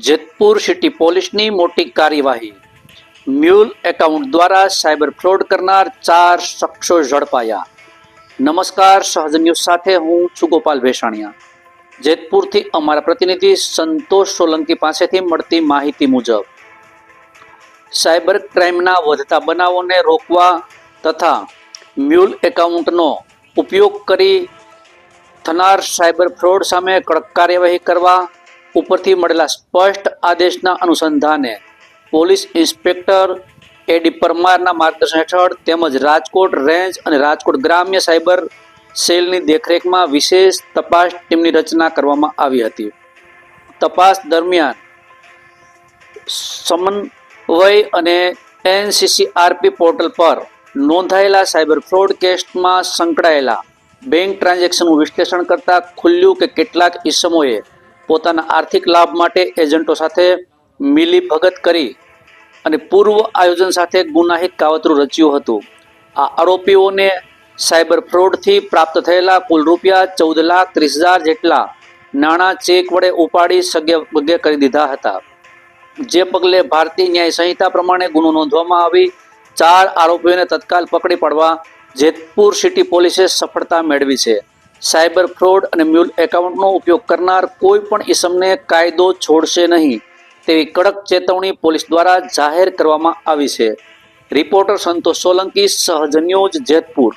Jetpur city પોલીસની મોટી કાર્યવાહી। મ્યુલ એકાઉન્ટ દ્વારા સાયબર ફ્રોડ કરનાર 4 શખ્સો ઝડપાયા। નમસ્કાર, સહજ ન્યૂઝ સાથે હું છું ગોપાલ ભેસાણિયા। જેતપુરથી અમારા પ્રતિનિધિ સંતોષ સોલંકી પાસેથી મળતી માહિતી મુજબ સાયબર ક્રાઇમના વધતા બનાવોને રોકવા તથા મ્યુલ એકાઉન્ટનો ઉપયોગ કરી થનાર સાયબર ફ્રોડ સામે કડક કાર્યવાહી કરવા ઉપરથી મળેલા સ્પષ્ટ આદેશના અનુસંધાને પોલીસ ઇન્સ્પેક્ટર એડી પરમારના માર્ગદર્શન હેઠળ તેમજ રાજકોટ રેન્જ અને રાજકોટ ગ્રામ્ય સાયબર સેલની દેખરેખમાં વિશેષ તપાસ ટીમની રચના કરવામાં આવી હતી। તપાસ દરમિયાન સમન્વય અને NCCRP પોર્ટલ પર નોંધાયેલા સાયબર ફ્રોડ કેસમાં સંકળાયેલા બેંક ટ્રાન્ઝેક્શનનું વિશ્લેષણ કરતા ખુલ્યું કે કેટલાક ઇસમોએ પોતાના આર્થિક લાભ માટે એજન્ટો સાથે મિલીભગત કરી અને પૂર્વ આયોજન સાથે ગુનાહિત કાવતરું રચ્યું હતું। આ આરોપીઓને સાયબર ફ્રોડથી પ્રાપ્ત થયેલા કુલ રૂપિયા 14,30,000 જેટલા નાણાં ચેક વડે ઉપાડી સગે કરી દીધા હતા। જે પગલે ભારતીય ન્યાય સંહિતા પ્રમાણે ગુનો નોંધવામાં આવી 4 આરોપીઓને તત્કાલ પકડી પાડવા જેતપુર સિટી પોલીસે સફળતા મેળવી છે। સાયબર ફ્રોડ અને મ્યુલ એકાઉન્ટનો ઉપયોગ કરનાર કોઈ પણ ઇસમને કાયદો છોડશે નહીં તેવી કડક ચેતવણી પોલીસ દ્વારા જાહેર કરવામાં આવી છે। રિપોર્ટર સંતોષ સોલંકી, સહજ ન્યૂઝ, જેતપુર।